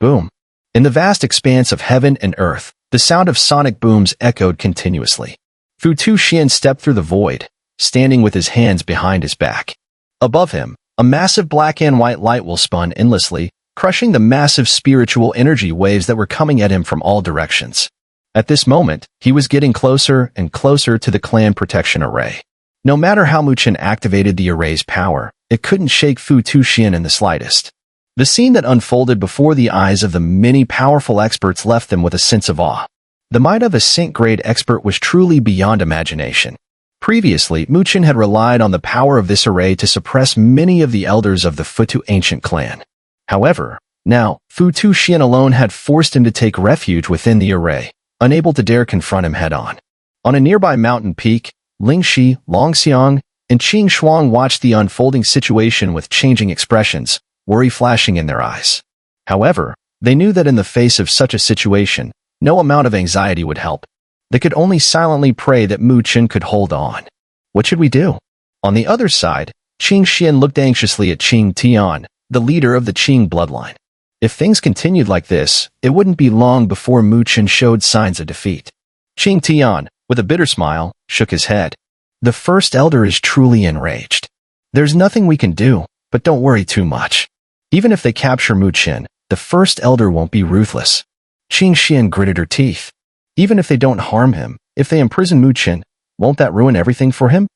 Boom. In the vast expanse of heaven and earth, the sound of sonic booms echoed continuously. Futu Xian stepped through the void, standing with his hands behind his back. Above him, a massive black and white light will spun endlessly, crushing the massive spiritual energy waves that were coming at him from all directions. At this moment, he was getting closer and closer to the clan protection array. No matter how Chen activated the array's power, it couldn't shake Futu Xian in the slightest. The scene that unfolded before the eyes of the many powerful experts left them with a sense of awe. The might of a sync-grade expert was truly beyond imagination. Previously, Chen had relied on the power of this array to suppress many of the elders of the Futu ancient clan. However, now, Futu Xian alone had forced him to take refuge within the array, unable to dare confront him head-on. On a nearby mountain peak, Lingxi, Longxiang, and Qing Shuang watched the unfolding situation with changing expressions, worry flashing in their eyes. However, they knew that in the face of such a situation, no amount of anxiety would help. They could only silently pray that Chen could hold on. What should we do? On the other side, Qing Xian looked anxiously at Qing Tian, the leader of the Qing bloodline. If things continued like this, it wouldn't be long before Chen showed signs of defeat. Qing Tian, with a bitter smile, shook his head. The first elder is truly enraged. There's nothing we can do, but don't worry too much. Even if they capture Chen, the first elder won't be ruthless. Qing Xian gritted her teeth. Even if they don't harm him, if they imprison Chen, won't that ruin everything for him?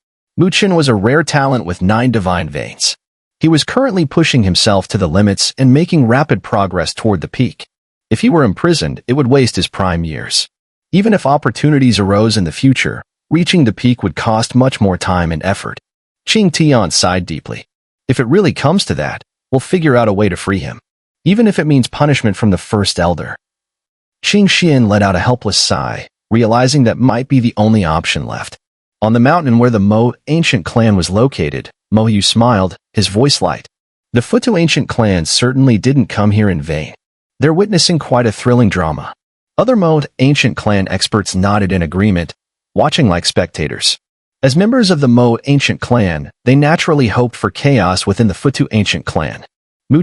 Chen was a rare talent with 9 divine veins. He was currently pushing himself to the limits and making rapid progress toward the peak. If he were imprisoned, it would waste his prime years. Even if opportunities arose in the future, reaching the peak would cost much more time and effort. Qing Tian sighed deeply. If it really comes to that, we'll figure out a way to free him, even if it means punishment from the first elder. Qing Xian let out a helpless sigh, realizing that might be the only option left. On the mountain where the Mo ancient clan was located, Mo Yu smiled, his voice light. The Futu ancient clan certainly didn't come here in vain. They're witnessing quite a thrilling drama. Other Mo ancient clan experts nodded in agreement, watching like spectators. As members of the Mo ancient clan, they naturally hoped for chaos within the Futu ancient clan.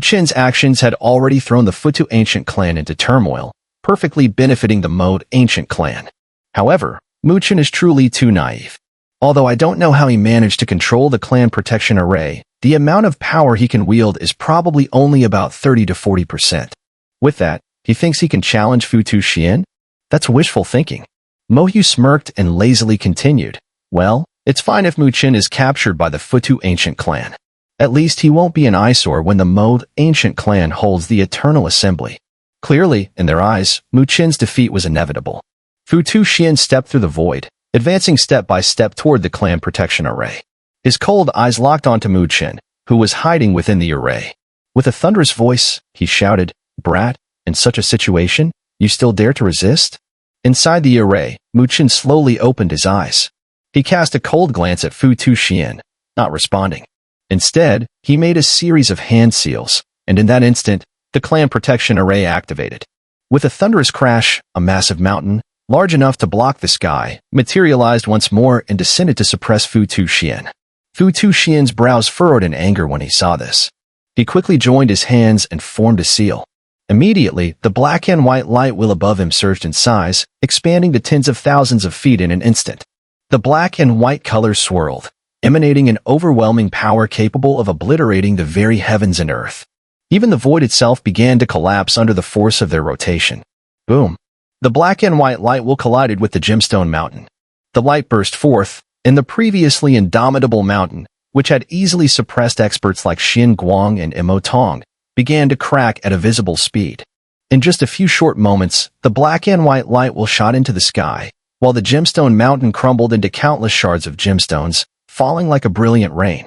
Chen's actions had already thrown the Futu ancient clan into turmoil, perfectly benefiting the Mo ancient clan. However, Chen is truly too naive. Although I don't know how he managed to control the clan protection array, the amount of power he can wield is probably only about 30 to 40%. With that, he thinks he can challenge Futu Xian? That's wishful thinking. Mo Yu smirked and lazily continued. Well, it's fine if Chen is captured by the Futu ancient clan. At least he won't be an eyesore when the Mo ancient clan holds the Eternal Assembly. Clearly, in their eyes, Chen's defeat was inevitable. Futu Xian stepped through the void, advancing step by step toward the clan protection array. His cold eyes locked onto Chen, who was hiding within the array. With a thunderous voice, he shouted, "Brat, in such a situation, you still dare to resist?" Inside the array, Chen slowly opened his eyes. He cast a cold glance at Futu Xian, not responding. Instead, he made a series of hand seals, and in that instant, the clan protection array activated. With a thunderous crash, a massive mountain, large enough to block the sky, materialized once more and descended to suppress Futu Xian. Futu Xian's brows furrowed in anger when he saw this. He quickly joined his hands and formed a seal. Immediately, the black and white light wheel above him surged in size, expanding to tens of thousands of feet in an instant. The black and white colors swirled, emanating an overwhelming power capable of obliterating the very heavens and earth. Even the void itself began to collapse under the force of their rotation. Boom! The black and white light wheel collided with the gemstone mountain. The light burst forth, and the previously indomitable mountain, which had easily suppressed experts like Xin Guang and Mo Tong, began to crack at a visible speed. In just a few short moments, the black and white light wheel shot into the sky, while the gemstone mountain crumbled into countless shards of gemstones, falling like a brilliant rain.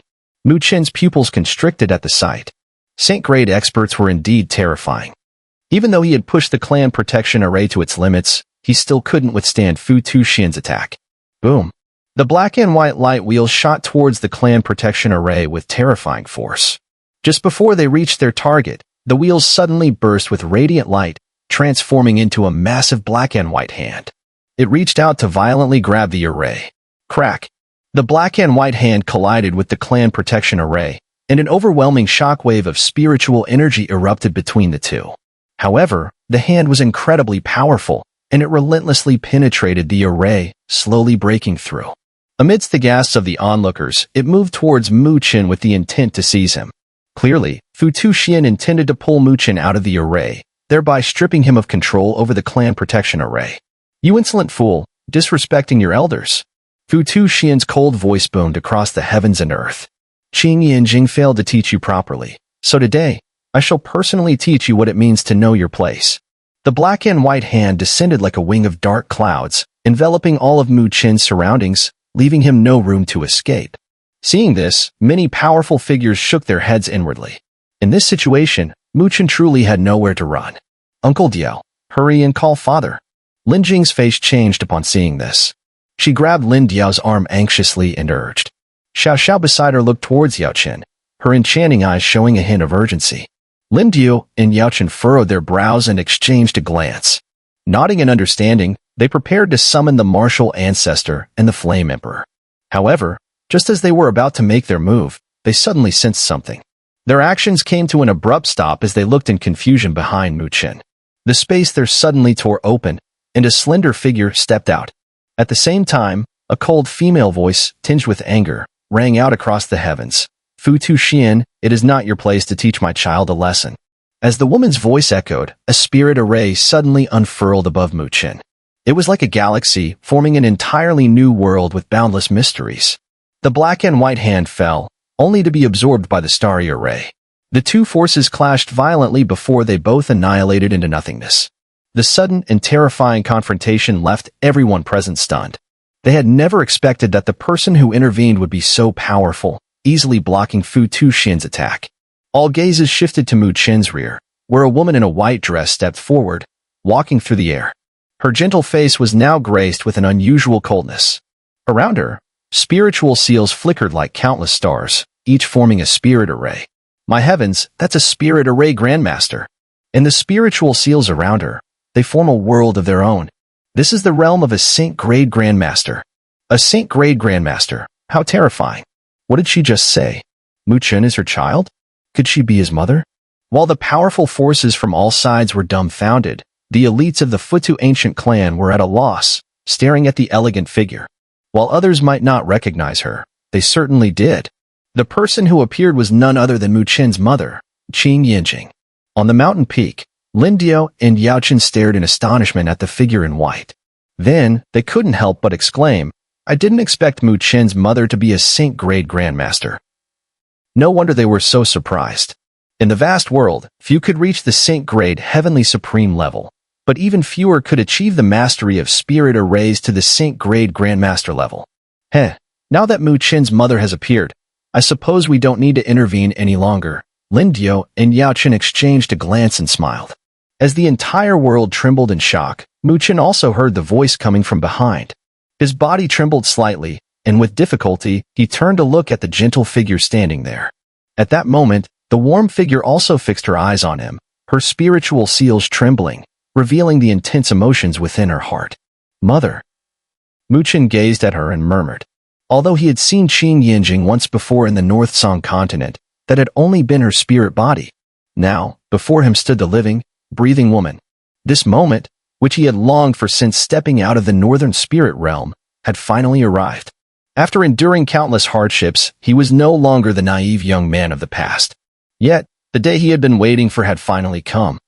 Chen's pupils constricted at the sight. Saint-grade experts were indeed terrifying. Even though he had pushed the clan protection array to its limits, he still couldn't withstand Futu Xian's attack. Boom! The black and white light wheels shot towards the clan protection array with terrifying force. Just before they reached their target, the wheels suddenly burst with radiant light, transforming into a massive black and white hand. It reached out to violently grab the array. Crack! The black and white hand collided with the clan protection array, and an overwhelming shockwave of spiritual energy erupted between the two. However, the hand was incredibly powerful, and it relentlessly penetrated the array, slowly breaking through. Amidst the gasps of the onlookers, it moved towards Mu Chen with the intent to seize him. Clearly, Futu Xian intended to pull Mu Chen out of the array, thereby stripping him of control over the clan protection array. "You insolent fool, disrespecting your elders." Futu Xian's cold voice boomed across the heavens and earth. "Qing Yanjing failed to teach you properly, so today, I shall personally teach you what it means to know your place." The black and white hand descended like a wing of dark clouds, enveloping all of Mu Chen's surroundings, leaving him no room to escape. Seeing this, many powerful figures shook their heads inwardly. In this situation, Mu Chen truly had nowhere to run. "Uncle Diao, hurry and call father." Lin Jing's face changed upon seeing this. She grabbed Lin Diao's arm anxiously and urged. Xiao Xiao beside her looked towards Yao Chen, her enchanting eyes showing a hint of urgency. Lin Diao and Yao Chen furrowed their brows and exchanged a glance. Nodding in understanding, they prepared to summon the martial ancestor and the flame emperor. However, just as they were about to make their move, they suddenly sensed something. Their actions came to an abrupt stop as they looked in confusion behind Mu Chen. The space there suddenly tore open, and a slender figure stepped out. At the same time, a cold female voice, tinged with anger, rang out across the heavens. "Futu Xian, it is not your place to teach my child a lesson." As the woman's voice echoed, a spirit array suddenly unfurled above Mu Chen. It was like a galaxy, forming an entirely new world with boundless mysteries. The black and white hand fell, only to be absorbed by the starry array. The two forces clashed violently before they both annihilated into nothingness. The sudden and terrifying confrontation left everyone present stunned. They had never expected that the person who intervened would be so powerful, easily blocking Futu Xian's attack. All gazes shifted to Mu Chen's rear, where a woman in a white dress stepped forward, walking through the air. Her gentle face was now graced with an unusual coldness. Around her, spiritual seals flickered like countless stars, each forming a spirit array. My heavens, that's a spirit array grandmaster. And the spiritual seals around her, they form a world of their own. This is the realm of a Saint-grade grandmaster. A Saint-grade grandmaster. How terrifying. What did she just say? Mu Chen is her child? Could she be his mother? While the powerful forces from all sides were dumbfounded, the elites of the Futu ancient clan were at a loss, staring at the elegant figure. While others might not recognize her, they certainly did. The person who appeared was none other than Mu Chen's mother, Qing Yanjing. On the mountain peak, Lin Diao and Yao Chen stared in astonishment at the figure in white. Then, they couldn't help but exclaim, "I didn't expect Mu Chen's mother to be a Saint-grade grandmaster." No wonder they were so surprised. In the vast world, few could reach the Saint-grade heavenly supreme level, but even fewer could achieve the mastery of spirit arrays to the Saint-grade grandmaster level. Now that Mu Chen's mother has appeared, I suppose we don't need to intervene any longer. Lin Diao and Yao Chen exchanged a glance and smiled. As the entire world trembled in shock, Mu Chen also heard the voice coming from behind. His body trembled slightly, and with difficulty, he turned to look at the gentle figure standing there. At that moment, the warm figure also fixed her eyes on him, her spiritual seals trembling, revealing the intense emotions within her heart. "Mother." Mu Chen gazed at her and murmured. Although he had seen Qing Yanjing once before in the North Song continent, that had only been her spirit body. Now, before him stood the living, breathing woman. This moment, which he had longed for since stepping out of the northern spirit realm, had finally arrived. After enduring countless hardships, he was no longer the naive young man of the past. Yet, the day he had been waiting for had finally come.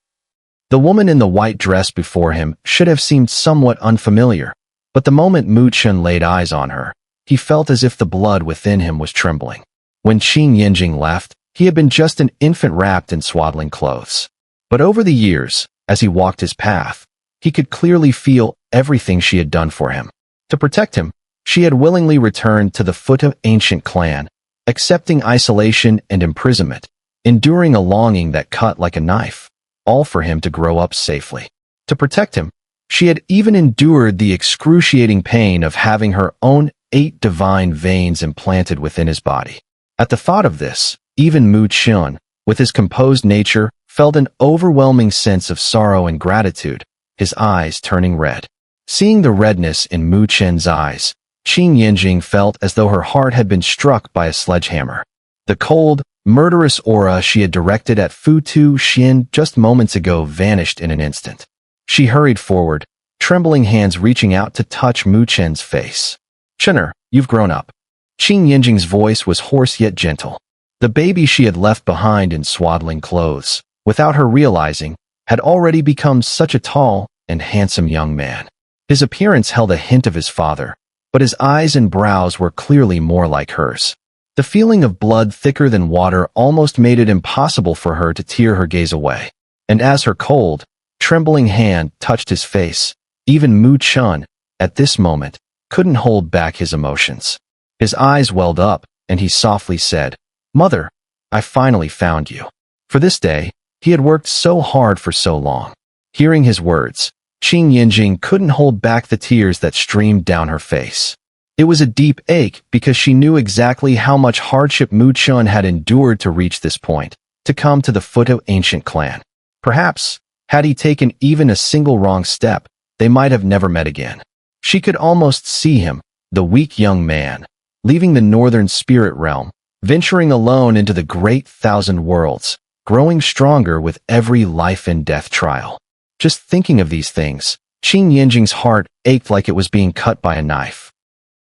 The woman in the white dress before him should have seemed somewhat unfamiliar, but the moment Mu Chen laid eyes on her, he felt as if the blood within him was trembling. When Qing Yanjing left, he had been just an infant wrapped in swaddling clothes. But over the years, as he walked his path, he could clearly feel everything she had done for him. To protect him, she had willingly returned to the Futu ancient clan, accepting isolation and imprisonment, enduring a longing that cut like a knife, all for him to grow up safely. To protect him, she had even endured the excruciating pain of having her own 8 divine veins implanted within his body. At the thought of this, even Mu Chen, with his composed nature, felt an overwhelming sense of sorrow and gratitude, his eyes turning red. Seeing the redness in Mu Chen's eyes, Qing Yanjing felt as though her heart had been struck by a sledgehammer. The cold, murderous aura she had directed at Futu Xian just moments ago vanished in an instant. She hurried forward, trembling hands reaching out to touch Mu Chen's face. "Xun'er, you've grown up." Qing Yanjing's voice was hoarse yet gentle. The baby she had left behind in swaddling clothes, without her realizing, had already become such a tall and handsome young man. His appearance held a hint of his father, but his eyes and brows were clearly more like hers. The feeling of blood thicker than water almost made it impossible for her to tear her gaze away. And as her cold, trembling hand touched his face, even Mu Chen, at this moment, couldn't hold back his emotions. His eyes welled up, and he softly said, "Mother, I finally found you." For this day, he had worked so hard for so long. Hearing his words, Qing Yanjing couldn't hold back the tears that streamed down her face. It was a deep ache because she knew exactly how much hardship Mu Chen had endured to reach this point, to come to the Futu ancient clan. Perhaps, had he taken even a single wrong step, they might have never met again. She could almost see him, the weak young man, leaving the northern spirit realm, venturing alone into the great thousand worlds, growing stronger with every life and death trial. Just thinking of these things, Qing Yanjing's heart ached like it was being cut by a knife.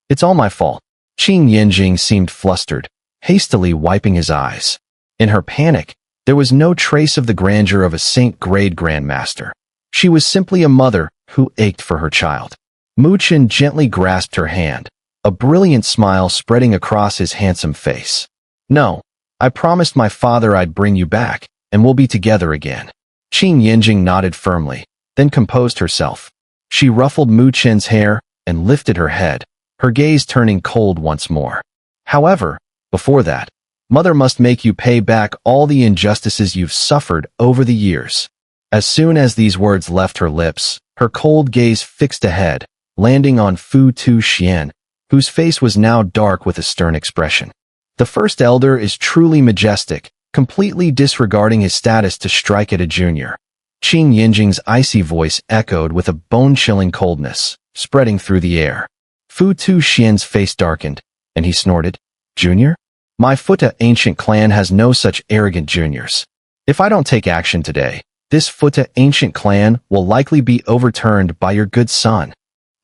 "It's all my fault." Qing Yanjing seemed flustered, hastily wiping his eyes. In her panic, there was no trace of the grandeur of a saint-grade grandmaster. She was simply a mother who ached for her child. Mu Chen gently grasped her hand, a brilliant smile spreading across his handsome face. "No, I promised my father I'd bring you back, and we'll be together again." Qing Yanjing nodded firmly, then composed herself. She ruffled Mu Chen's hair and lifted her head, her gaze turning cold once more. "However, before that, Mother must make you pay back all the injustices you've suffered over the years." As soon as these words left her lips, her cold gaze fixed ahead, landing on Futu Xian, whose face was now dark with a stern expression. The first elder is truly majestic, completely disregarding his status to strike at a junior. Qing Yanjing's icy voice echoed with a bone-chilling coldness, spreading through the air. Futu Xian's face darkened, and he snorted, "Junior? My Futu ancient clan has no such arrogant juniors. If I don't take action today, this Futu ancient clan will likely be overturned by your good son."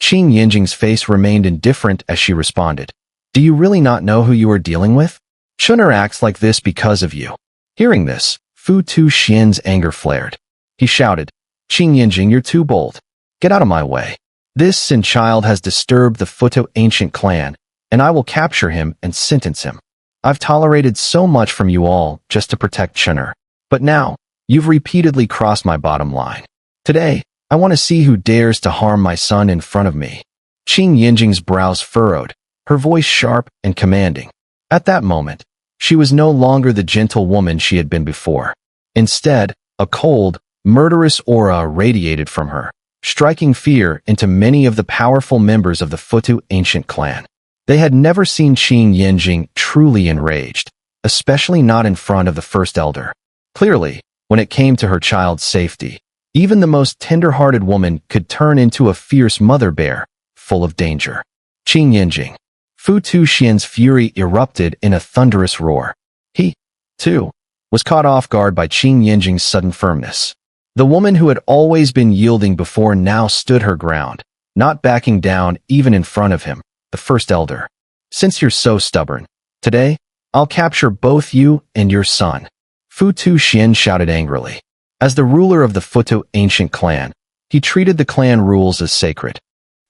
Qing Yanjing's face remained indifferent as she responded, "Do you really not know who you are dealing with? Xun'er acts like this because of you." Hearing this, Futu Xian's anger flared. He shouted, "Qing Yanjing, you're too bold. Get out of my way. This sin child has disturbed the Futu ancient clan, and I will capture him and sentence him. I've tolerated so much from you all just to protect Xun'er, but now, you've repeatedly crossed my bottom line. Today, I want to see who dares to harm my son in front of me." Qing Yanjing's brows furrowed, her voice sharp and commanding. At that moment, she was no longer the gentle woman she had been before. Instead, a cold, murderous aura radiated from her, striking fear into many of the powerful members of the Futu ancient clan. They had never seen Qing Yanjing truly enraged, especially not in front of the first elder. Clearly, when it came to her child's safety, even the most tender-hearted woman could turn into a fierce mother bear, full of danger. Qing Yanjing. Futu Xian's fury erupted in a thunderous roar. He, too, was caught off guard by Qing Yanjing's sudden firmness. The woman who had always been yielding before now stood her ground, not backing down even in front of him, the first elder. "Since you're so stubborn, today, I'll capture both you and your son." Futu Xian shouted angrily. As the ruler of the Futu ancient clan, he treated the clan rules as sacred.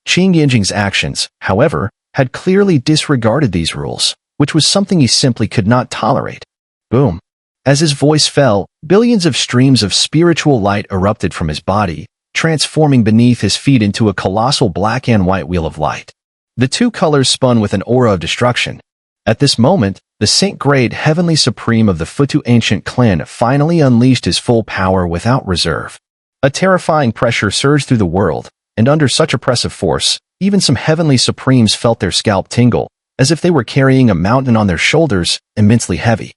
Qing Yanjing's actions, however, had clearly disregarded these rules, which was something he simply could not tolerate. Boom. As his voice fell, billions of streams of spiritual light erupted from his body, transforming beneath his feet into a colossal black and white wheel of light. The two colors spun with an aura of destruction. At this moment, the Saint-Grade Heavenly Supreme of the Futu ancient clan finally unleashed his full power without reserve. A terrifying pressure surged through the world, and under such oppressive force, even some Heavenly Supremes felt their scalp tingle, as if they were carrying a mountain on their shoulders, immensely heavy.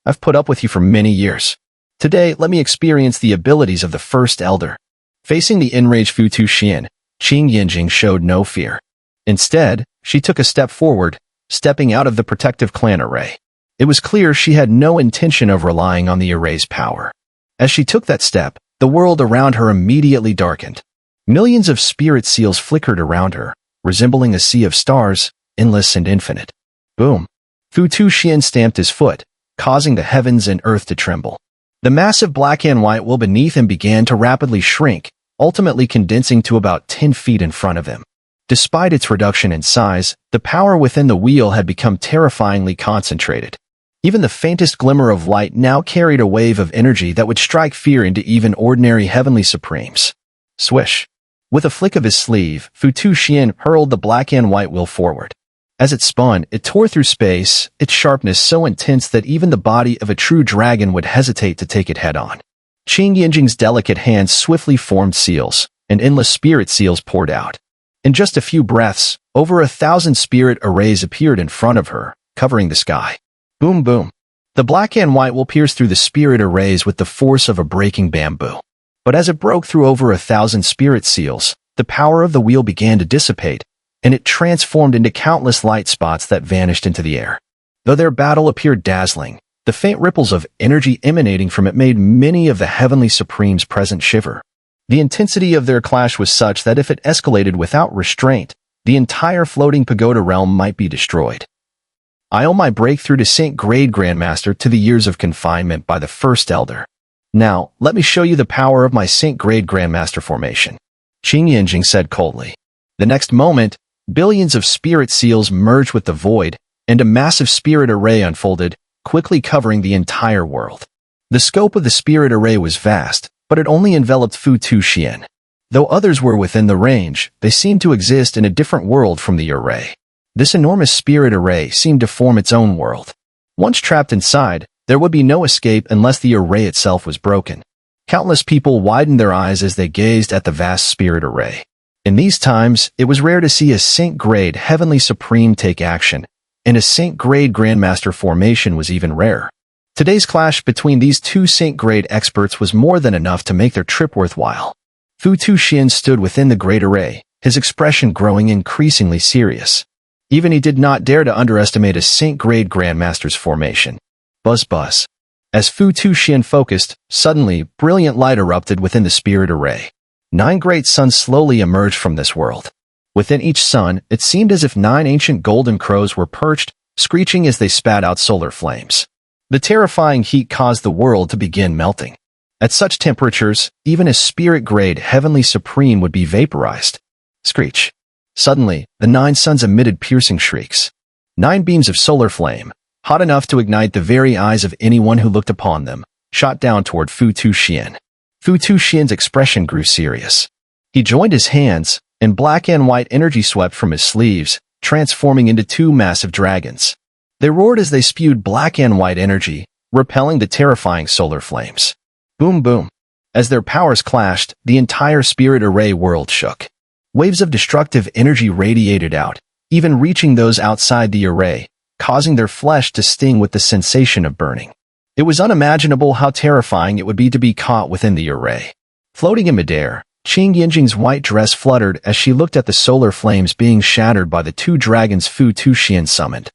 I've put up with you for many years. Today, let me experience the abilities of the first elder." Facing the enraged Futu Xian, Qing Yanjing showed no fear. Instead, she took a step forward, stepping out of the protective clan array. It was clear she had no intention of relying on the array's power. As she took that step, the world around her immediately darkened. Millions of spirit seals flickered around her, resembling a sea of stars, endless and infinite. Boom! Futu Xian stamped his foot, causing the heavens and earth to tremble. The massive black and white will beneath him began to rapidly shrink, ultimately condensing to about 10 feet in front of him. Despite its reduction in size, the power within the wheel had become terrifyingly concentrated. Even the faintest glimmer of light now carried a wave of energy that would strike fear into even ordinary heavenly supremes. Swish! With a flick of his sleeve, Futu Xian hurled the black and white wheel forward. As it spun, it tore through space, its sharpness so intense that even the body of a true dragon would hesitate to take it head-on. Qing Yanjing's delicate hands swiftly formed seals, and endless spirit seals poured out. In just a few breaths, over 1,000 spirit arrays appeared in front of her, covering the sky. Boom boom. The black and white will pierce through the spirit arrays with the force of a breaking bamboo. But as it broke through over 1,000 spirit seals, the power of the wheel began to dissipate, and it transformed into countless light spots that vanished into the air. Though their battle appeared dazzling, the faint ripples of energy emanating from it made many of the heavenly supremes present shiver. The intensity of their clash was such that if it escalated without restraint, the entire floating pagoda realm might be destroyed. I owe my breakthrough to Saint Grade Grandmaster to the years of confinement by the First Elder. Now, let me show you the power of my Saint Grade Grandmaster formation, Qing Yanjing said coldly. The next moment, billions of spirit seals merged with the void, and a massive spirit array unfolded, quickly covering the entire world. The scope of the spirit array was vast, but it only enveloped Futu Xian. Though others were within the range, they seemed to exist in a different world from the array. This enormous spirit array seemed to form its own world. Once trapped inside, there would be no escape unless the array itself was broken. Countless people widened their eyes as they gazed at the vast spirit array. In these times, it was rare to see a Saint Grade Heavenly Supreme take action, and a Saint Grade Grandmaster formation was even rarer. Today's clash between these two Saint Grade experts was more than enough to make their trip worthwhile. Futu Xian stood within the great array, his expression growing increasingly serious. Even he did not dare to underestimate a Saint Grade Grandmaster's formation. Buzz buzz. As Futu Xian focused, suddenly, brilliant light erupted within the spirit array. 9 great suns slowly emerged from this world. Within each sun, it seemed as if 9 ancient golden crows were perched, screeching as they spat out solar flames. The terrifying heat caused the world to begin melting. At such temperatures, even a spirit-grade Heavenly Supreme would be vaporized. Screech. Suddenly, the 9 suns emitted piercing shrieks. 9 beams of solar flame, hot enough to ignite the very eyes of anyone who looked upon them, shot down toward Futu Xian. Futu Xian's expression grew serious. He joined his hands, and black and white energy swept from his sleeves, transforming into 2 massive dragons. They roared as they spewed black and white energy, repelling the terrifying solar flames. Boom boom. As their powers clashed, the entire spirit array world shook. Waves of destructive energy radiated out, even reaching those outside the array, causing their flesh to sting with the sensation of burning. It was unimaginable how terrifying it would be to be caught within the array. Floating in midair, Qing Yanjing's white dress fluttered as she looked at the solar flames being shattered by the 2 dragons Futu Xian summoned.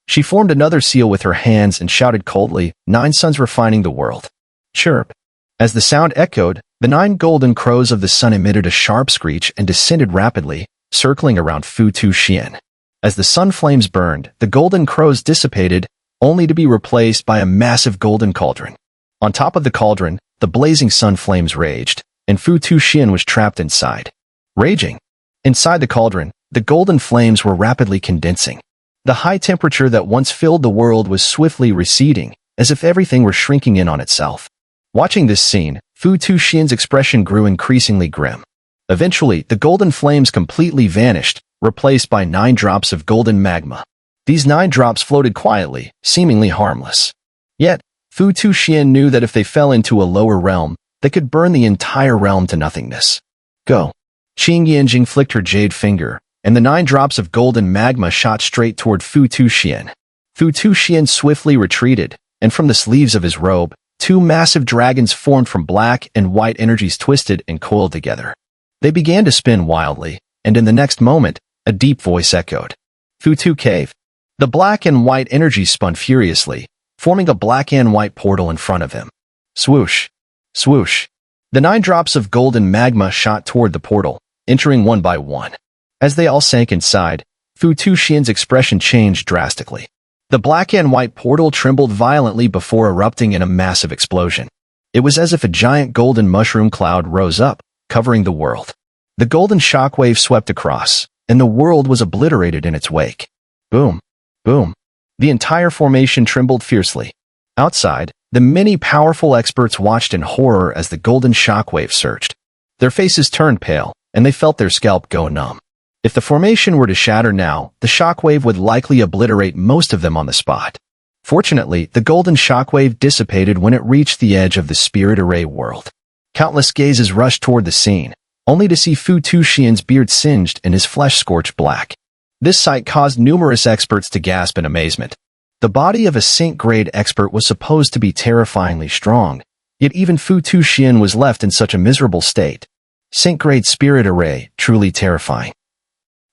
She formed another seal with her hands and shouted coldly, 9 suns refining the world. Chirp. As the sound echoed, the 9 golden crows of the sun emitted a sharp screech and descended rapidly, circling around Futu Xian. As the sun flames burned, the golden crows dissipated, only to be replaced by a massive golden cauldron. On top of the cauldron, the blazing sun flames raged, and Futu Xian was trapped inside. Raging. Inside the cauldron, the golden flames were rapidly condensing. The high temperature that once filled the world was swiftly receding, as if everything were shrinking in on itself. Watching this scene, Futu Xian's expression grew increasingly grim. Eventually, the golden flames completely vanished, replaced by 9 drops of golden magma. These 9 drops floated quietly, seemingly harmless. Yet, Futu Xian knew that if they fell into a lower realm, they could burn the entire realm to nothingness. Go. Qing Yanjing flicked her jade finger, and the 9 drops of golden magma shot straight toward Futu Xian. Futu Xian swiftly retreated, and from the sleeves of his robe, 2 massive dragons formed from black and white energies twisted and coiled together. They began to spin wildly, and in the next moment, a deep voice echoed. Futu Cave. The black and white energies spun furiously, forming a black and white portal in front of him. Swoosh! Swoosh! The 9 drops of golden magma shot toward the portal, entering one by one. As they all sank inside, Futu Xian's expression changed drastically. The black and white portal trembled violently before erupting in a massive explosion. It was as if a giant golden mushroom cloud rose up, covering the world. The golden shockwave swept across, and the world was obliterated in its wake. Boom! Boom! The entire formation trembled fiercely. Outside, the many powerful experts watched in horror as the golden shockwave surged. Their faces turned pale, and they felt their scalp go numb. If the formation were to shatter now, the shockwave would likely obliterate most of them on the spot. Fortunately, the golden shockwave dissipated when it reached the edge of the spirit array world. Countless gazes rushed toward the scene, only to see Futu Xian's beard singed and his flesh scorched black. This sight caused numerous experts to gasp in amazement. The body of a sync-grade expert was supposed to be terrifyingly strong, yet even Futu Xian was left in such a miserable state. Sync-grade spirit array, truly terrifying.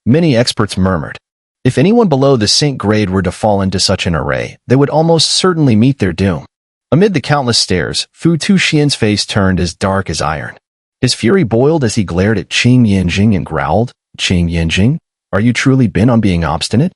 Many experts murmured. If anyone below the sync grade were to fall into such an array, they would almost certainly meet their doom. Amid the countless stares, Futu Xian's face turned as dark as iron. His fury boiled as he glared at Qing Yanjing and growled, "Qing Yanjing, are you truly bent on being obstinate?"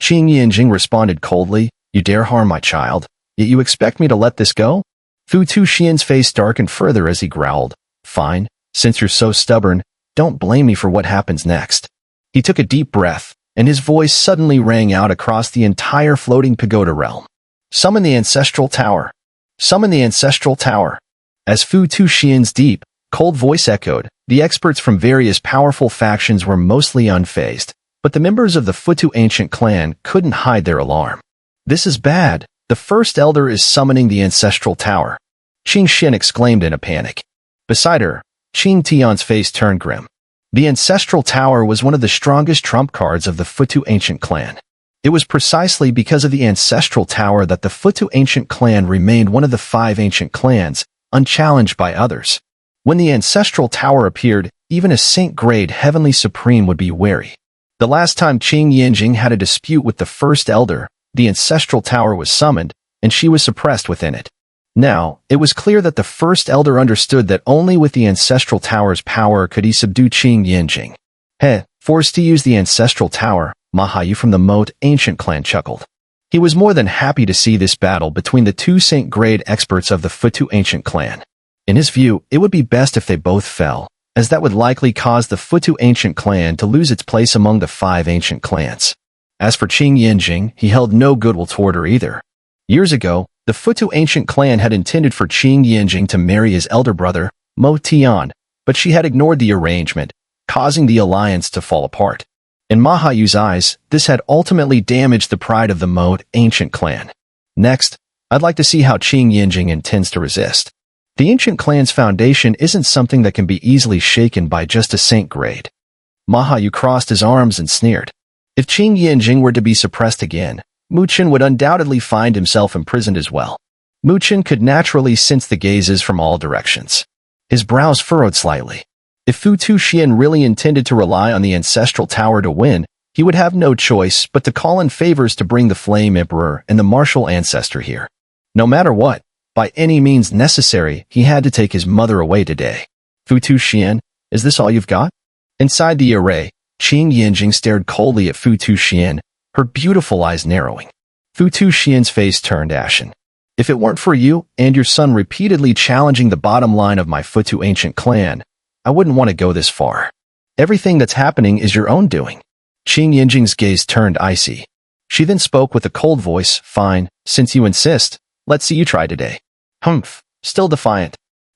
Qing Yanjing responded coldly, "You dare harm my child, yet you expect me to let this go?" Futu Xian's face darkened further as he growled, "Fine, since you're so stubborn, don't blame me for what happens next." He took a deep breath, and his voice suddenly rang out across the entire floating pagoda realm. "Summon the ancestral tower! Summon the ancestral tower!" As Futu Xian's deep, cold voice echoed, the experts from various powerful factions were mostly unfazed, but the members of the Futu ancient clan couldn't hide their alarm. "This is bad. The first elder is summoning the ancestral tower," Qing Xian exclaimed in a panic. Beside her, Qing Tian's face turned grim. The ancestral tower was one of the strongest trump cards of the Futu ancient clan. It was precisely because of the ancestral tower that the Futu ancient clan remained one of the 5 ancient clans, unchallenged by others. When the ancestral tower appeared, even a sync-grade heavenly supreme would be wary. The last time Qing Yanjing had a dispute with the first elder, the ancestral tower was summoned, and she was suppressed within it. Now, it was clear that the first elder understood that only with the ancestral tower's power could he subdue Qing Yanjing. Forced to use the ancestral tower, Mahayu from the Moat ancient clan chuckled. He was more than happy to see this battle between the 2 sync-grade experts of the Futu ancient clan. In his view, it would be best if they both fell, as that would likely cause the Futu ancient clan to lose its place among the 5 ancient clans. As for Qing Yanjing, he held no goodwill toward her either. Years ago, the Futu ancient clan had intended for Qing Yanjing to marry his elder brother, Mo Tian, but she had ignored the arrangement, causing the alliance to fall apart. In Mahayu's eyes, this had ultimately damaged the pride of the Mo ancient clan. Next, I'd like to see how Qing Yanjing intends to resist. The ancient clan's foundation isn't something that can be easily shaken by just a sync grade. Mahayu crossed his arms and sneered. If Qing Yanjing were to be suppressed again, Mu Chen would undoubtedly find himself imprisoned as well. Mu Chen could naturally sense the gazes from all directions. His brows furrowed slightly. If Futu Xian really intended to rely on the ancestral tower to win, he would have no choice but to call in favors to bring the Flame Emperor and the martial ancestor here. No matter what, by any means necessary, he had to take his mother away today. "Futu Xian, is this all you've got?" Inside the array, Qing Yanjing stared coldly at Futu Xian, her beautiful eyes narrowing. Futu Xian's face turned ashen. "If it weren't for you and your son repeatedly challenging the bottom line of my Futu ancient clan, I wouldn't want to go this far. Everything that's happening is your own doing." Qing Yanjing's gaze turned icy. She then spoke with a cold voice, "Fine, since you insist, let's see you try today." "Humph," still defiant.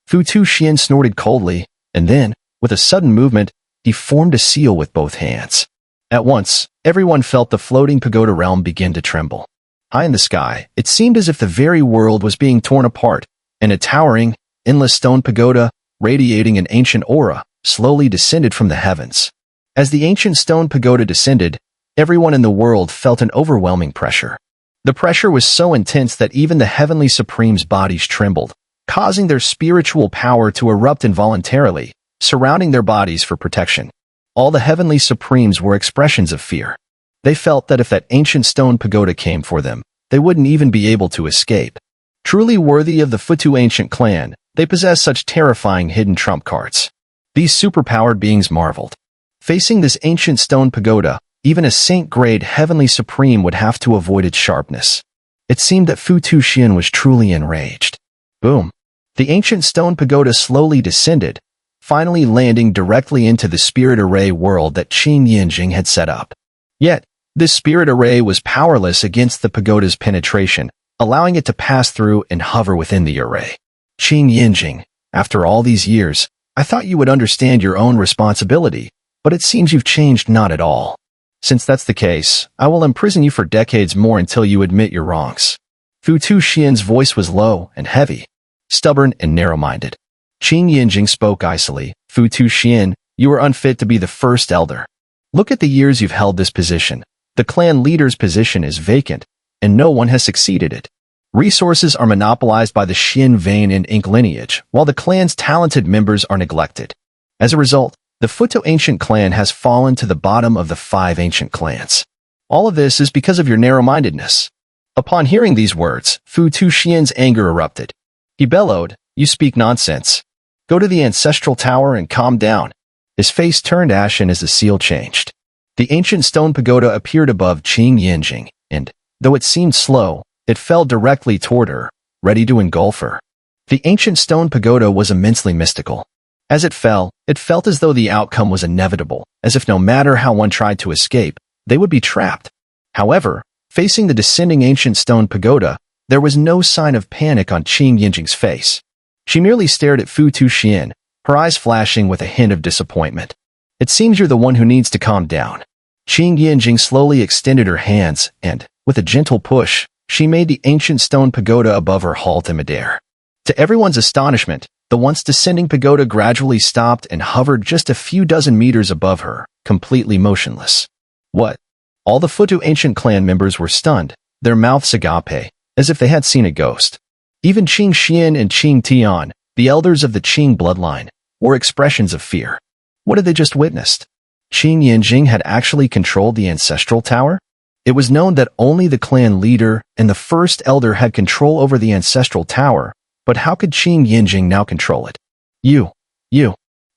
Futu Xian snorted coldly, and then, with a sudden movement, he formed a seal with both hands. At once, everyone felt the floating pagoda realm begin to tremble. High in the sky, it seemed as if the very world was being torn apart, and a towering, endless stone pagoda, radiating an ancient aura, slowly descended from the heavens. As the ancient stone pagoda descended, everyone in the world felt an overwhelming pressure. The pressure was so intense that even the Heavenly Supreme's bodies trembled, causing their spiritual power to erupt involuntarily, surrounding their bodies for protection. All the Heavenly Supremes were expressions of fear. They felt that if that ancient stone pagoda came for them, they wouldn't even be able to escape. Truly worthy of the Futu ancient clan, they possess such terrifying hidden trump cards. These superpowered beings marveled. Facing this ancient stone pagoda, even a saint-grade heavenly supreme would have to avoid its sharpness. It seemed that Futu Xian was truly enraged. Boom! The ancient stone pagoda slowly descended, finally landing directly into the spirit array world that Qing Yanjing had set up. Yet, this spirit array was powerless against the pagoda's penetration, allowing it to pass through and hover within the array. Qing Yanjing, after all these years, I thought you would understand your own responsibility, but it seems you've changed not at all. Since that's the case, I will imprison you for decades more until you admit your wrongs. Futu Xian's voice was low and heavy, stubborn and narrow-minded. Qing Yanjing spoke icily. Futu Xian, you are unfit to be the first elder. Look at the years you've held this position. The clan leader's position is vacant, and no one has succeeded it. Resources are monopolized by the Xian vein and ink lineage, while the clan's talented members are neglected. As a result, the Futu ancient clan has fallen to the bottom of the 5 ancient clans. All of this is because of your narrow-mindedness. Upon hearing these words, Futu Xian's anger erupted. He bellowed, "You speak nonsense. Go to the ancestral tower and calm down." His face turned ashen as the seal changed. The ancient stone pagoda appeared above Qing Yanjing, and, though it seemed slow, it fell directly toward her, ready to engulf her. The ancient stone pagoda was immensely mystical. As it fell, it felt as though the outcome was inevitable, as if no matter how one tried to escape, they would be trapped. However, facing the descending ancient stone pagoda, there was no sign of panic on Qing Yanjing's face. She merely stared at Futu Xian, her eyes flashing with a hint of disappointment. "It seems you're the one who needs to calm down." Qing Yanjing slowly extended her hands, and, with a gentle push, she made the ancient stone pagoda above her halt in midair. To everyone's astonishment, the once descending pagoda gradually stopped and hovered just a few dozen meters above her, completely motionless. What? All the Futu ancient clan members were stunned, their mouths agape, as if they had seen a ghost. Even Qing Xian and Qing Tian, the elders of the Qing bloodline, wore expressions of fear. What had they just witnessed? Qing Yanjing had actually controlled the ancestral tower? It was known that only the clan leader and the first elder had control over the ancestral tower, but how could Qing Yanjing now control it? You.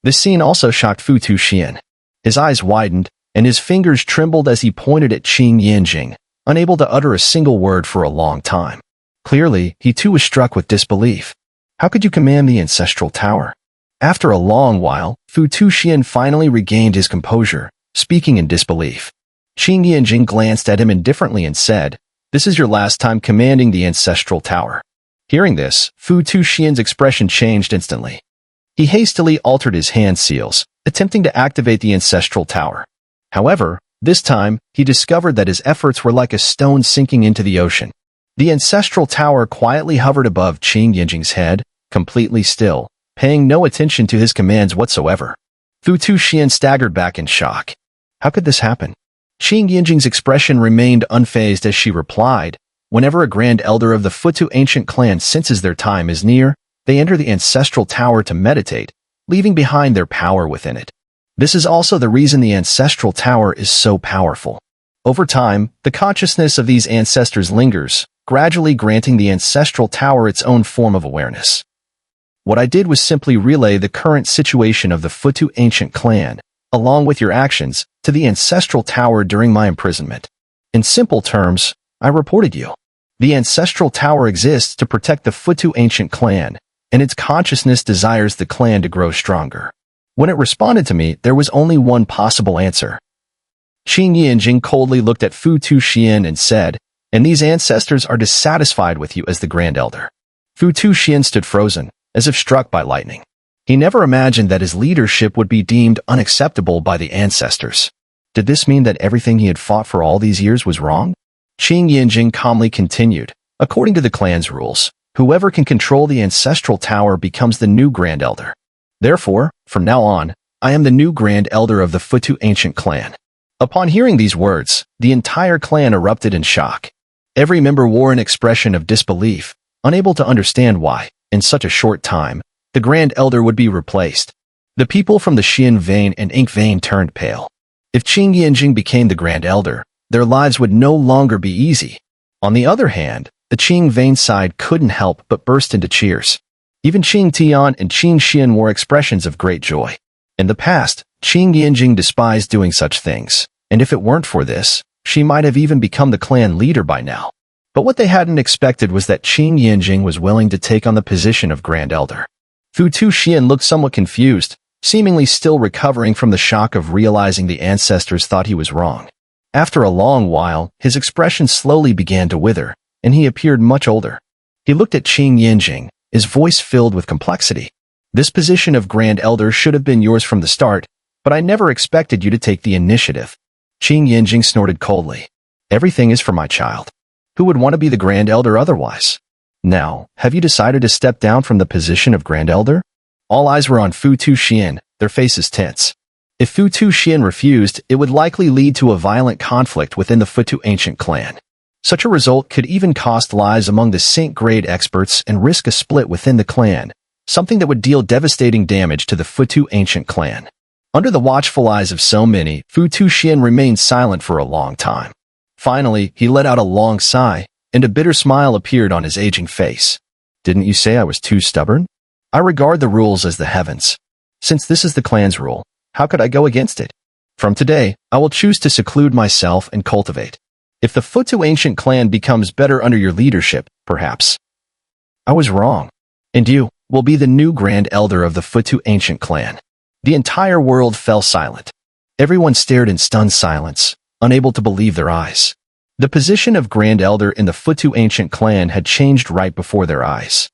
This scene also shocked Futu Xian. His eyes widened, and his fingers trembled as he pointed at Qing Yanjing, unable to utter a single word for a long time. Clearly, he too was struck with disbelief. How could you command the ancestral tower? After a long while, Futu Xian finally regained his composure, speaking in disbelief. Qing Yanjing glanced at him indifferently and said, "This is your last time commanding the ancestral tower." Hearing this, Futu Xian's expression changed instantly. He hastily altered his hand seals, attempting to activate the ancestral tower. However, this time, he discovered that his efforts were like a stone sinking into the ocean. The ancestral tower quietly hovered above Qing Yanjing's head, completely still, paying no attention to his commands whatsoever. Futu Xian staggered back in shock. How could this happen? Qing Yanjing's expression remained unfazed as she replied, "Whenever a grand elder of the Futu ancient clan senses their time is near, they enter the ancestral tower to meditate, leaving behind their power within it. This is also the reason the ancestral tower is so powerful. Over time, the consciousness of these ancestors lingers, gradually granting the ancestral tower its own form of awareness. What I did was simply relay the current situation of the Futu ancient clan, along with your actions, to the ancestral tower during my imprisonment. In simple terms, I reported you. The ancestral tower exists to protect the Futu ancient clan, and its consciousness desires the clan to grow stronger." When it responded to me, there was only one possible answer. Qing Yanjing coldly looked at Futu Xian and said, "And these ancestors are dissatisfied with you as the Grand Elder." Futu Xian stood frozen, as if struck by lightning. He never imagined that his leadership would be deemed unacceptable by the ancestors. Did this mean that everything he had fought for all these years was wrong? Qing Yanjing calmly continued, "According to the clan's rules, whoever can control the ancestral tower becomes the new Grand Elder. Therefore, from now on, I am the new Grand Elder of the Futu ancient clan." Upon hearing these words, the entire clan erupted in shock. Every member wore an expression of disbelief, unable to understand why, in such a short time, the Grand Elder would be replaced. The people from the Xian vein and ink vein turned pale. If Qing Yanjing became the Grand Elder, their lives would no longer be easy. On the other hand, the Qing Vane side couldn't help but burst into cheers. Even Qing Tian and Qing Xian wore expressions of great joy. In the past, Qing Yanjing despised doing such things, and if it weren't for this, she might have even become the clan leader by now. But what they hadn't expected was that Qing Yanjing was willing to take on the position of Grand Elder. Futu Xian looked somewhat confused, seemingly still recovering from the shock of realizing the ancestors thought he was wrong. After a long while, his expression slowly began to wither, and he appeared much older. He looked at Qing Yanjing, his voice filled with complexity. This position of Grand Elder should have been yours from the start, but I never expected you to take the initiative. Qing Yanjing snorted coldly. Everything is for my child. Who would want to be the Grand Elder otherwise? Now, have you decided to step down from the position of Grand Elder? All eyes were on Futu Xian, their faces tense. If Futu Xian refused, it would likely lead to a violent conflict within the Futu ancient clan. Such a result could even cost lives among the Saint-grade experts and risk a split within the clan, something that would deal devastating damage to the Futu ancient clan. Under the watchful eyes of so many, Futu Xian remained silent for a long time. Finally, he let out a long sigh, and a bitter smile appeared on his aging face. Didn't you say I was too stubborn? I regard the rules as the heavens. Since this is the clan's rule, how could I go against it? From today, I will choose to seclude myself and cultivate. If the Futu ancient clan becomes better under your leadership, perhaps. I was wrong. And you will be the new Grand Elder of the Futu ancient clan. The entire world fell silent. Everyone stared in stunned silence, unable to believe their eyes. The position of Grand Elder in the Futu ancient clan had changed right before their eyes.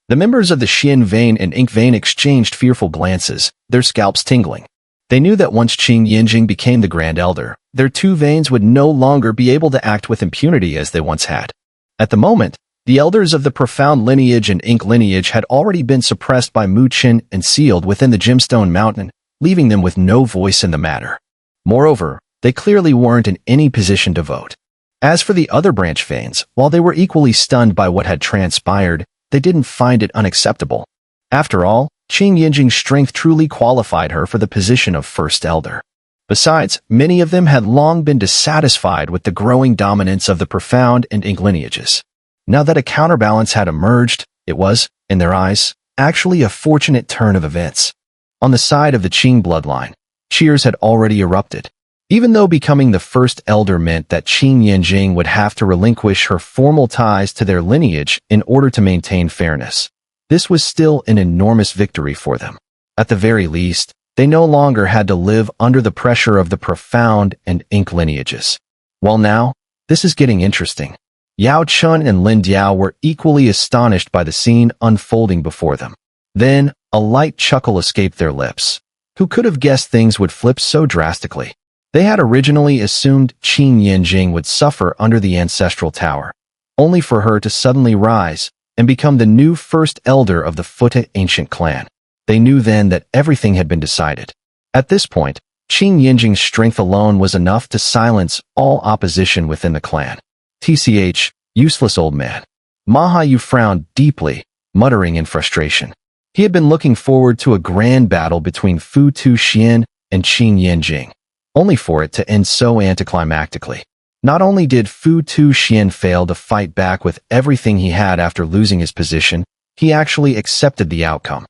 The members of the Xian Vane and Ink Vane exchanged fearful glances, their scalps tingling. They knew that once Qing Yanjing became the Grand Elder, their two Vanes would no longer be able to act with impunity as they once had. At the moment, the elders of the Profound lineage and Ink lineage had already been suppressed by Chen and sealed within the Gemstone Mountain, leaving them with no voice in the matter. Moreover, they clearly weren't in any position to vote. As for the other branch Vanes, while they were equally stunned by what had transpired, they didn't find it unacceptable. After all, Qing Yanjing's strength truly qualified her for the position of First Elder. Besides, many of them had long been dissatisfied with the growing dominance of the Profound and Ink lineages. Now that a counterbalance had emerged, it was, in their eyes, actually a fortunate turn of events. On the side of the Qing bloodline, cheers had already erupted. Even though becoming the First Elder meant that Qing Yanjing would have to relinquish her formal ties to their lineage in order to maintain fairness, this was still an enormous victory for them. At the very least, they no longer had to live under the pressure of the Profound and Ink lineages. Well now, this is getting interesting. Yao Chun and Lin Diao were equally astonished by the scene unfolding before them. Then, a light chuckle escaped their lips. Who could have guessed things would flip so drastically? They had originally assumed Qing Yanjing would suffer under the ancestral tower, only for her to suddenly rise and become the new First Elder of the Futu ancient clan. They knew then that everything had been decided. At this point, Qing Yanjing's strength alone was enough to silence all opposition within the clan. TCH, useless old man. Mahayu frowned deeply, muttering in frustration. He had been looking forward to a grand battle between Futu Xian and Qing Yanjing, only for it to end so anticlimactically. Not only did Futu Xian fail to fight back with everything he had after losing his position, he actually accepted the outcome.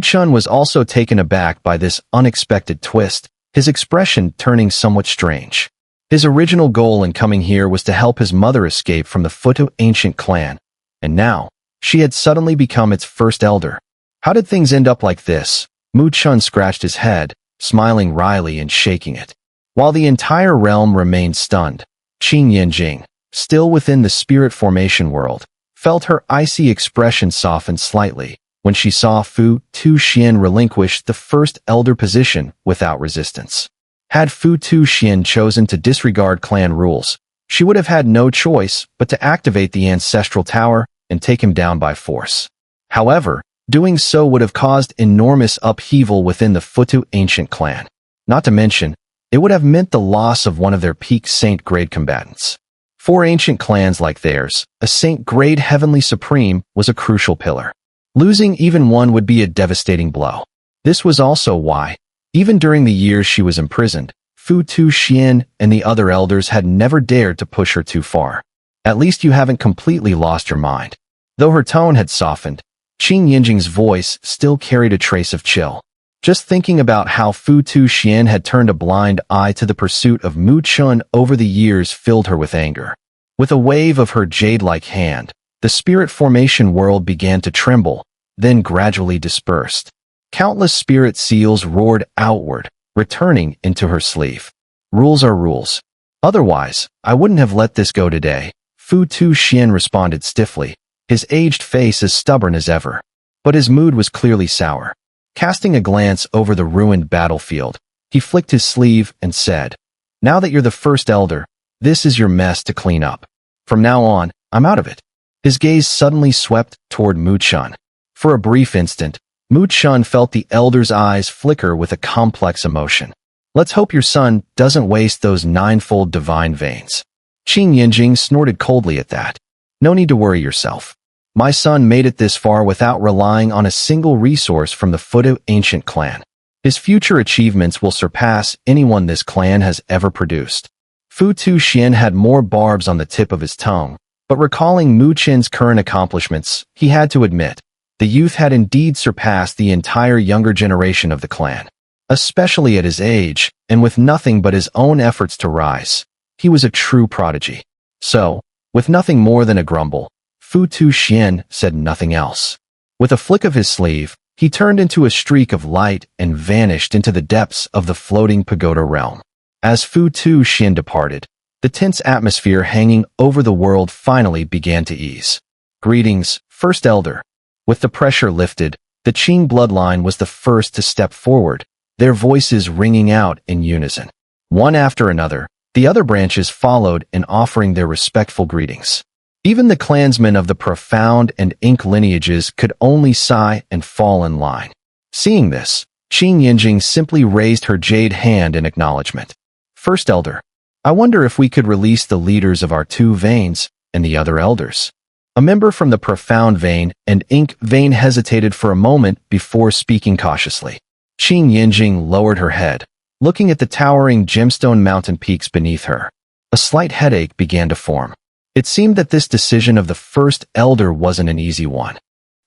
Chen was also taken aback by this unexpected twist, his expression turning somewhat strange. His original goal in coming here was to help his mother escape from the Futu ancient clan, and now, she had suddenly become its first elder. How did things end up like this? Chen scratched his head, smiling wryly and shaking it. While the entire realm remained stunned, Qing Yanjing, still within the spirit formation world, felt her icy expression soften slightly when she saw Futu Xian relinquish the first elder position without resistance. Had Futu Xian chosen to disregard clan rules, she would have had no choice but to activate the ancestral tower and take him down by force. However, doing so would have caused enormous upheaval within the Futu ancient clan. Not to mention, it would have meant the loss of one of their peak Saint-grade combatants. For ancient clans like theirs, a Saint-grade heavenly supreme was a crucial pillar. Losing even one would be a devastating blow. This was also why, even during the years she was imprisoned, Futu Xian and the other elders had never dared to push her too far. At least you haven't completely lost your mind. Though her tone had softened, Qing Yanjing's voice still carried a trace of chill. Just thinking about how Futu Xian had turned a blind eye to the pursuit of Mu Chun over the years filled her with anger. With a wave of her jade-like hand, the spirit formation world began to tremble, then gradually dispersed. Countless spirit seals roared outward, returning into her sleeve. Rules are rules. Otherwise, I wouldn't have let this go today, Futu Xian responded stiffly, his aged face as stubborn as ever. But his mood was clearly sour. Casting a glance over the ruined battlefield, he flicked his sleeve and said, "Now that you're the first elder, this is your mess to clean up. From now on, I'm out of it." His gaze suddenly swept toward Mu Chun. For a brief instant, Mu Chun felt the elder's eyes flicker with a complex emotion. "Let's hope your son doesn't waste those ninefold divine veins." Qing Yanjing snorted coldly at that. "No need to worry yourself. My son made it this far without relying on a single resource from the Futu ancient clan. His future achievements will surpass anyone this clan has ever produced." Futu Xian had more barbs on the tip of his tongue, but recalling Mu Chen's current accomplishments, he had to admit, the youth had indeed surpassed the entire younger generation of the clan. Especially at his age, and with nothing but his own efforts to rise, he was a true prodigy. So, with nothing more than a grumble, Futu Xian said nothing else. With a flick of his sleeve, he turned into a streak of light and vanished into the depths of the floating pagoda realm. As Futu Xian departed, the tense atmosphere hanging over the world finally began to ease. "Greetings, First Elder." With the pressure lifted, the Qing bloodline was the first to step forward, their voices ringing out in unison. One after another, the other branches followed in offering their respectful greetings. Even the clansmen of the profound and ink lineages could only sigh and fall in line. Seeing this, Qing Yanjing simply raised her jade hand in acknowledgement. "First Elder, I wonder if we could release the leaders of our two veins and the other elders." A member from the profound vein and ink vein hesitated for a moment before speaking cautiously. Qing Yanjing lowered her head, looking at the towering gemstone mountain peaks beneath her. A slight headache began to form. It seemed that this decision of the first elder wasn't an easy one.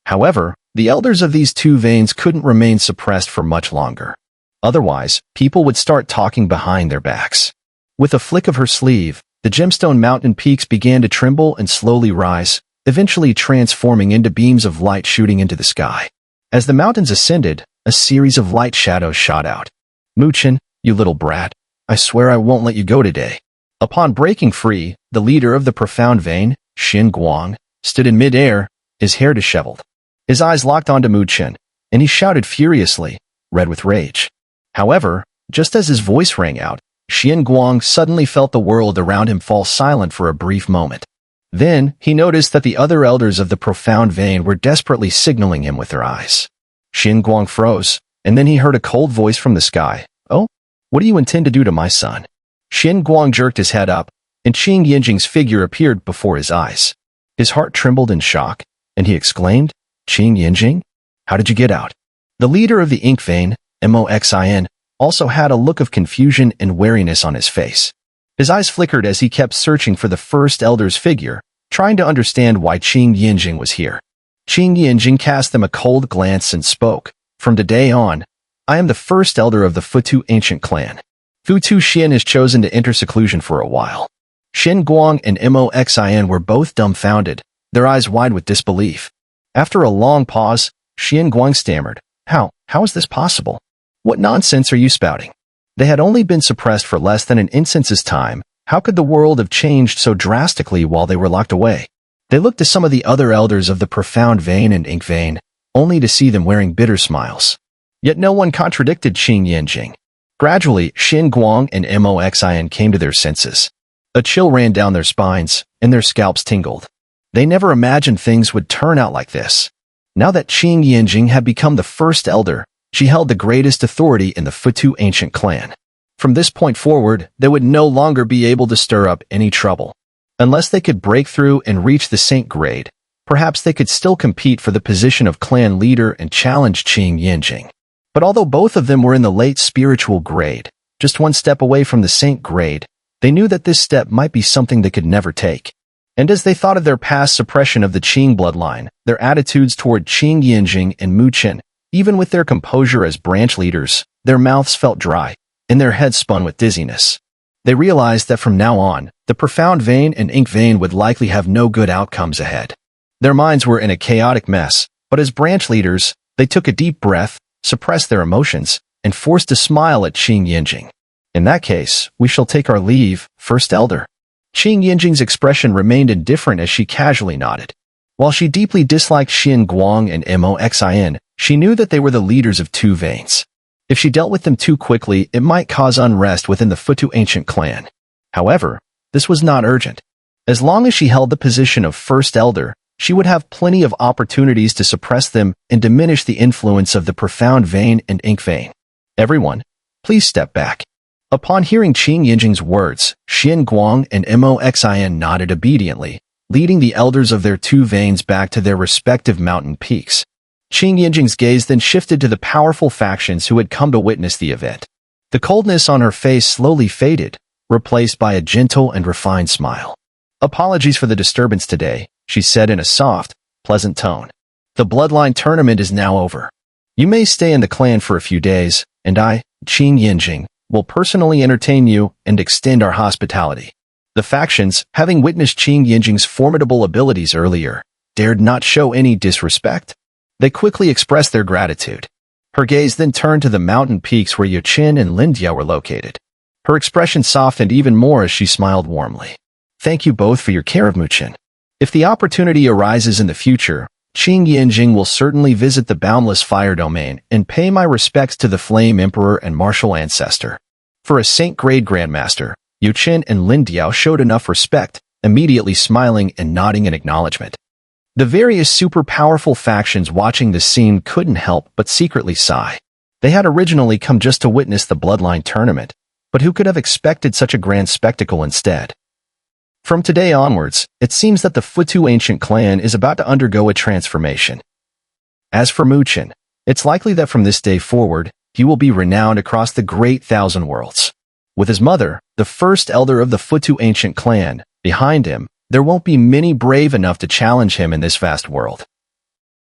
However, the elders of these two veins couldn't remain suppressed for much longer. Otherwise, people would start talking behind their backs. With a flick of her sleeve, the gemstone mountain peaks began to tremble and slowly rise, eventually transforming into beams of light shooting into the sky. As the mountains ascended, a series of light shadows shot out. "Mu Chen, you little brat, I swear I won't let you go today." Upon breaking free, the leader of the profound vein, Xin Guang, stood in midair, his hair disheveled. His eyes locked onto Mu Chen, and he shouted furiously, red with rage. However, just as his voice rang out, Xin Guang suddenly felt the world around him fall silent for a brief moment. Then, he noticed that the other elders of the profound vein were desperately signaling him with their eyes. Xin Guang froze, and then he heard a cold voice from the sky. "Oh? What do you intend to do to my son?" Xin Guang jerked his head up, and Qing Yanjing's figure appeared before his eyes. His heart trembled in shock, and he exclaimed, "Qing Yanjing? How did you get out?" The leader of the ink vein, Moxin, also had a look of confusion and wariness on his face. His eyes flickered as he kept searching for the first elder's figure, trying to understand why Qing Yanjing was here. Qing Yanjing cast them a cold glance and spoke, "From today on, I am the first elder of the Futu ancient clan. Futu Xian is chosen to enter seclusion for a while." Xin Guang and Moxin were both dumbfounded, their eyes wide with disbelief. After a long pause, Xin Guang stammered, How is this possible? What nonsense are you spouting?" They had only been suppressed for less than an instant's time. How could the world have changed so drastically while they were locked away? They looked to some of the other elders of the profound vein and ink vein, only to see them wearing bitter smiles. Yet no one contradicted Qing Yanjing. Gradually, Xin Guang and Moxin came to their senses. A chill ran down their spines, and their scalps tingled. They never imagined things would turn out like this. Now that Qing Yanjing had become the first elder, she held the greatest authority in the Futu ancient clan. From this point forward, they would no longer be able to stir up any trouble. Unless they could break through and reach the saint grade, perhaps they could still compete for the position of clan leader and challenge Qing Yanjing. But although both of them were in the late spiritual grade, just one step away from the saint grade, they knew that this step might be something they could never take. And as they thought of their past suppression of the Qing bloodline, their attitudes toward Qing Yanjing and Chen, even with their composure as branch leaders, their mouths felt dry, and their heads spun with dizziness. They realized that from now on, the profound vein and ink vein would likely have no good outcomes ahead. Their minds were in a chaotic mess, but as branch leaders, they took a deep breath, suppressed their emotions, and forced a smile at Qing Yanjing. In that case, we shall take our leave, First Elder. Qing Yanjing's expression remained indifferent as she casually nodded. While she deeply disliked Xin Guang and Moxin, she knew that they were the leaders of two veins. If she dealt with them too quickly, it might cause unrest within the Futu ancient clan. However, this was not urgent. As long as she held the position of First Elder, she would have plenty of opportunities to suppress them and diminish the influence of the profound vein and ink vein. Everyone, please step back. Upon hearing Qing Yanjing's words, Xin Guang and Moxin nodded obediently, leading the elders of their two veins back to their respective mountain peaks. Qing Yanjing's gaze then shifted to the powerful factions who had come to witness the event. The coldness on her face slowly faded, replaced by a gentle and refined smile. "Apologies for the disturbance today," she said in a soft, pleasant tone. "The bloodline tournament is now over. You may stay in the clan for a few days, and I, Qing Yanjing, will personally entertain you and extend our hospitality." The factions, having witnessed Qing Yanjing's formidable abilities earlier, dared not show any disrespect. They quickly expressed their gratitude. Her gaze then turned to the mountain peaks where Chen and Lindiao were located. Her expression softened even more as she smiled warmly. "Thank you both for your care of Chen. If the opportunity arises in the future, Qing Yanjing will certainly visit the boundless fire domain and pay my respects to the Flame Emperor and Martial Ancestor." For a Saint-grade Grandmaster, Chen and Lindiao showed enough respect, immediately smiling and nodding in acknowledgement. The various super-powerful factions watching the scene couldn't help but secretly sigh. They had originally come just to witness the bloodline tournament, but who could have expected such a grand spectacle instead? From today onwards, it seems that the Futu ancient clan is about to undergo a transformation. As for Chen, it's likely that from this day forward, he will be renowned across the great thousand worlds. With his mother, the first elder of the Futu ancient clan, behind him, there won't be many brave enough to challenge him in this vast world.